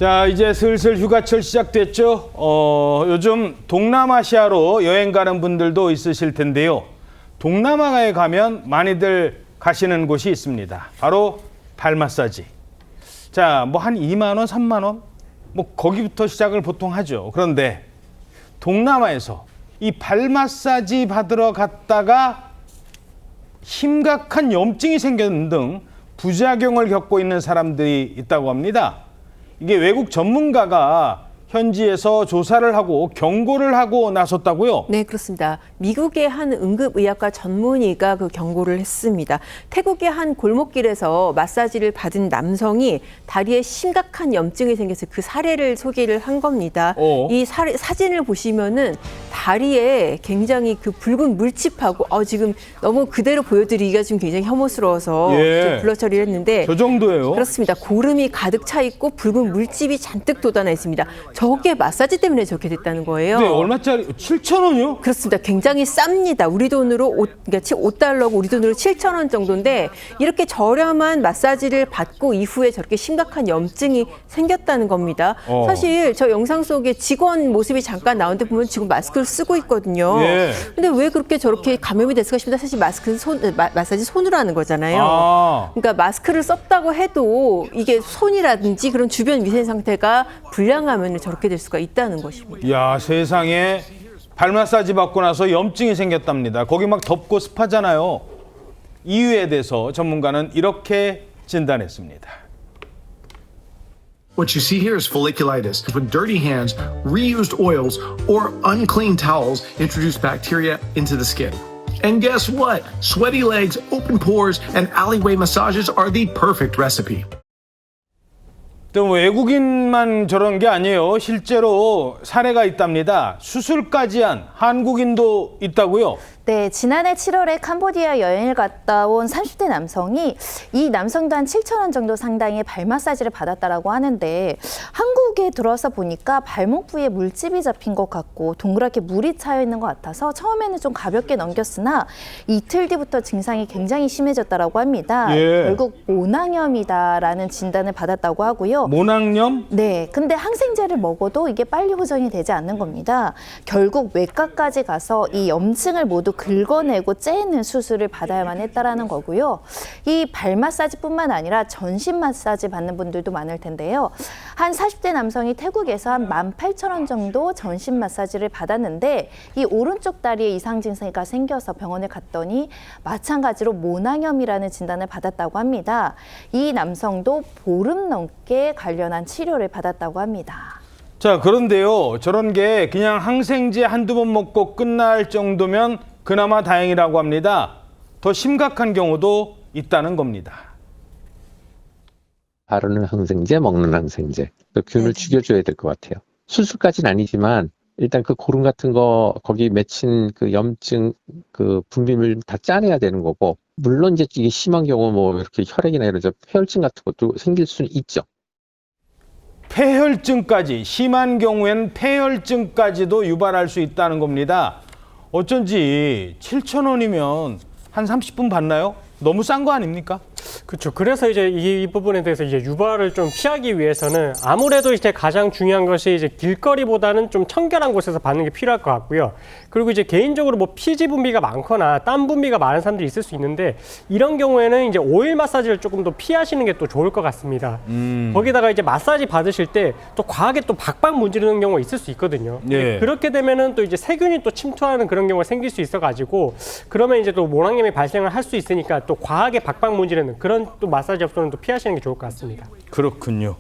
자, 이제 슬슬 휴가철 시작됐죠. 요즘 동남아시아로 여행 가는 분들도 있으실 텐데요. 동남아에 가면 많이들 가시는 곳이 있습니다. 바로 발 마사지. 자, 뭐 한 2만 원, 3만 원? 뭐 거기부터 시작을 보통 하죠. 그런데 동남아에서 이 발 마사지 받으러 갔다가 심각한 염증이 생기는 등 부작용을 겪고 있는 사람들이 있다고 합니다. 이게 외국 전문가가 현지에서 조사를 하고 경고를 하고 나섰다고요? 네, 그렇습니다. 미국의 한 응급의학과 전문의가 그 경고를 했습니다. 태국의 한 골목길에서 마사지를 받은 남성이 다리에 심각한 염증이 생겨서 그 사례를 소개를 한 겁니다. 이 사진을 보시면은 다리에 굉장히 그 붉은 물집하고 지금 너무 그대로 보여드리기가 지금 굉장히 혐오스러워서 좀 블러 처리를 했는데 저 정도예요? 그렇습니다. 고름이 가득 차 있고 붉은 물집이 잔뜩 돋아나 있습니다. 저게 마사지 때문에 저렇게 됐다는 거예요. 네, 얼마짜리? 7,000원이요? 그렇습니다. 굉장히 쌉니다. 우리 돈으로 그러니까 5달러고 우리 돈으로 7,000원 정도인데 이렇게 저렴한 마사지를 받고 이후에 저렇게 심각한 염증이 생겼다는 겁니다. 사실 저 영상 속에 직원 모습이 잠깐 나오는데 보면 지금 마스크를 쓰고 있거든요. 근데 왜 그렇게 저렇게 감염이 됐을까 싶은데 사실 마스크는 마사지 손으로 하는 거잖아요. 그러니까 마스크를 썼다고 해도 이게 손이라든지 그런 주변 위생 상태가 불량하면 저렇게 될 수가 있다는 것입니다. 이야, 세상에 발 마사지 받고 나서 염증이 생겼답니다. 거기 막 덥고 습하잖아요. 이유에 대해서 전문가는 이렇게 진단했습니다. What you see here is folliculitis. When dirty hands, reused oils, or unclean towels introduce bacteria into the skin. And guess what? Sweaty legs, open pores, and alleyway massages are the perfect recipe. 또 외국인만 저런 게 아니에요. 실제로 사례가 있답니다. 수술까지 한 한국인도 있다고요? 네, 지난해 7월에 캄보디아 여행을 갔다 온 30대 남성이 이 남성도 한 7,000원 정도 상당의 발 마사지를 받았다라고 하는데 한국에 들어와서 보니까 발목 부위에 물집이 잡힌 것 같고 동그랗게 물이 차여 있는 것 같아서 처음에는 좀 가볍게 넘겼으나 이틀 뒤부터 증상이 굉장히 심해졌다라고 합니다. 결국 모낭염이다라는 진단을 받았다고 하고요. 모낭염? 네, 근데 항생제를 먹어도 이게 빨리 호전이 되지 않는 겁니다. 결국 외과까지 가서 이 염증을 모두 긁어내고 째는 수술을 받아야만 했다라는 거고요. 이 발 마사지뿐만 아니라 전신 마사지 받는 분들도 많을 텐데요. 한 40대 남성이 태국에서 한 18,000원 정도 전신 마사지를 받았는데 이 오른쪽 다리에 이상 증세가 생겨서 병원에 갔더니 마찬가지로 모낭염이라는 진단을 받았다고 합니다. 이 남성도 보름 넘게 관련한 치료를 받았다고 합니다. 자, 그런데요. 저런 게 그냥 항생제 한두 번 먹고 끝날 정도면 그나마 다행이라고 합니다. 더 심각한 경우도 있다는 겁니다. 바르는 항생제, 먹는 항생제. 그 균을 죽여줘야 될 것 같아요. 수술까지는 아니지만 일단 그 고름 같은 거 거기 맺힌 그 염증 그 분비물 다 짜내야 되는 거고 물론 이제 이게 심한 경우 뭐 이렇게 혈액이나 이런 폐혈증 같은 것도 생길 수는 있죠. 폐혈증까지, 심한 경우엔 폐혈증까지도 유발할 수 있다는 겁니다. 어쩐지 7,000원이면 한 30분 받나요? 너무 싼 거 아닙니까? 그렇죠. 그래서 이제 이 부분에 대해서 이제 유발을 좀 피하기 위해서는 아무래도 이제 가장 중요한 것이 이제 길거리보다는 좀 청결한 곳에서 받는 게 필요할 것 같고요. 그리고 이제 개인적으로 뭐 피지 분비가 많거나 땀 분비가 많은 사람들이 있을 수 있는데 이런 경우에는 이제 오일 마사지를 조금 더 피하시는 게 또 좋을 것 같습니다. 거기다가 이제 마사지 받으실 때 또 과하게 또 박박 문지르는 경우가 있을 수 있거든요. 그렇게 되면은 또 이제 세균이 또 침투하는 그런 경우가 생길 수 있어가지고 그러면 이제 또 모낭염이 발생을 할 수 있으니까 또 과하게 박박 문지르는 그런 또 마사지 업소는 또 피하시는 게 좋을 것 같습니다. 그렇군요.